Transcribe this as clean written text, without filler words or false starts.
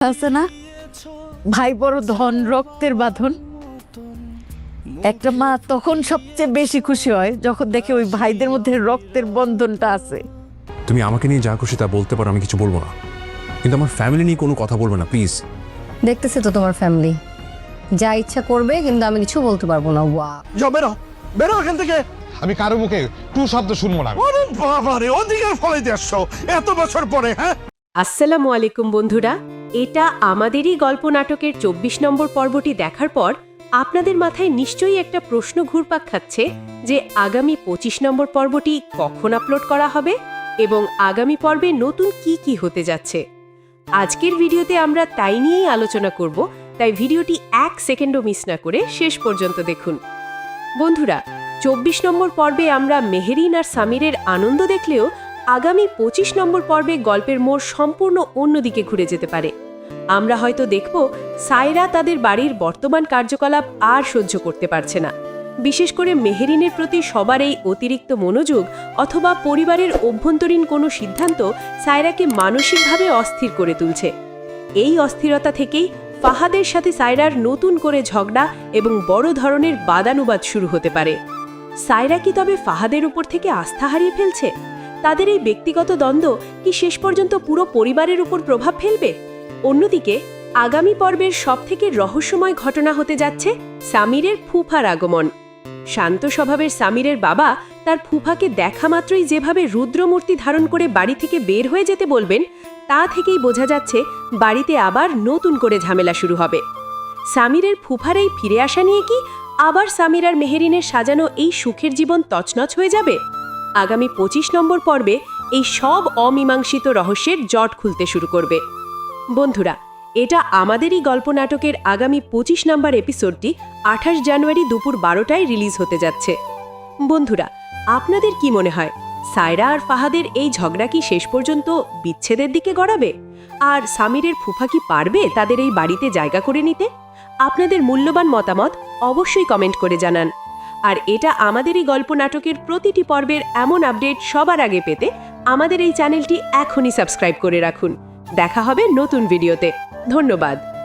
আছে না, ভাই বড় ধন রক্তের বাঁধন। একটা মা তখন সবচেয়ে বেশি খুশি হয় যখন দেখে ওই ভাইদের মধ্যে রক্তের বন্ধনটা আছে। তুমি আমাকে নিয়ে যা খুশি তা বলতে পারো, আমি কিছু বলবো না, কিন্তু আমার ফ্যামিলি নিয়ে কোনো কথা বলবে না প্লিজ। দেখতেছি তো তোমার ফ্যামিলি যা ইচ্ছা করবে, কিন্তু আমি কিছু বলতে পারবো না। ওয়া যাও, বেরো বেরো এখান থেকে। আমি কারো মুখে টু শব্দ শুনবো না। আরে বাবারে, অধিকার ফলাইতে আসছো এত বছর পরে। হ্যাঁ, আসসালামু আলাইকুম বন্ধুরা, এটা আমাদেরই গল্প নাটকের ২৪ নম্বর পর্বটি দেখার পর আপনাদের মাথায় নিশ্চয়ই একটা প্রশ্ন ঘুরপাক খাচ্ছে যে আগামী ২৫ নম্বর পর্বটি কখন আপলোড করা হবে এবং আগামী পর্বে নতুন কি কি হতে যাচ্ছে। আজকের ভিডিওতে আমরা তাই নিয়েই আলোচনা করব, তাই ভিডিওটি ১ সেকেন্ডও মিস না করে শেষ পর্যন্ত দেখুন। বন্ধুরা, ২৪ নম্বর পর্বে আমরা মেহেরিন আর সামিরের আনন্দ দেখলেও আগামী ২৫ নম্বর পর্বে গল্পের মোড় সম্পূর্ণ অন্যদিকে ঘুরে যেতে পারে। আমরা হয়তো দেখব সায়রা তাদের বাড়ির বর্তমান কার্যকলাপ আর সহ্য করতে পারছে না। বিশেষ করে মেহেরিনের প্রতি সবার এই অতিরিক্ত মনোযোগ অথবা পরিবারের অভ্যন্তরীণ কোনো সিদ্ধান্ত সায়রাকে মানসিকভাবে অস্থির করে তুলছে। এই অস্থিরতা থেকেই ফাহাদের সাথে সায়রার নতুন করে ঝগড়া এবং বড় ধরনের বাদানুবাদ শুরু হতে পারে। সায়রা কি তবে ফাহাদের উপর থেকে আস্থা হারিয়ে ফেলছে? তাদের এই ব্যক্তিগত দ্বন্দ্ব কি শেষ পর্যন্ত পুরো পরিবারের উপর প্রভাব ফেলবে? অন্যদিকে আগামী পর্বের সবথেকে রহস্যময় ঘটনা হতে যাচ্ছে সামিরের ফুফার আগমন। শান্ত স্বভাবের সামিরের বাবা তার ফুফাকে দেখা মাত্রই যেভাবে রুদ্রমূর্তি ধারণ করে বাড়ি থেকে বের হয়ে যেতে বলবেন, তা থেকেই বোঝা যাচ্ছে বাড়িতে আবার নতুন করে ঝামেলা শুরু হবে। সামিরের ফুফার এই ফিরে আসা নিয়ে কি আবার সামির আর মেহেরিনের সাজানো এই সুখের জীবন তছনছ হয়ে যাবে? আগামী ২৫ নম্বর পর্বে এই সব অমীমাংসিত রহস্যের জট খুলতে শুরু করবে। বন্ধুরা, এটা আমাদেরই গল্প নাটকের আগামী ২৫ নম্বর এপিসোডটি ২৮ জানুয়ারি দুপুর ১২টায় রিলিজ হতে যাচ্ছে। বন্ধুরা, আপনাদের কি মনে হয় সায়রা আর ফাহাদের এই ঝগড়া কি শেষ পর্যন্ত বিচ্ছেদের দিকে গড়াবে? আর সামিরের ফুফা কি পারবে তাদের এই বাড়িতে জায়গা করে নিতে? আপনাদের মূল্যবান মতামত অবশ্যই কমেন্ট করে জানান। আর এটা আমাদেরই গল্প নাটকের প্রতিটি পর্বের এমন আপডেট সবার আগে পেতে আমাদের এই চ্যানেলটি এখনই সাবস্ক্রাইব করে রাখুন। দেখা হবে নতুন ভিডিওতে। ধন্যবাদ।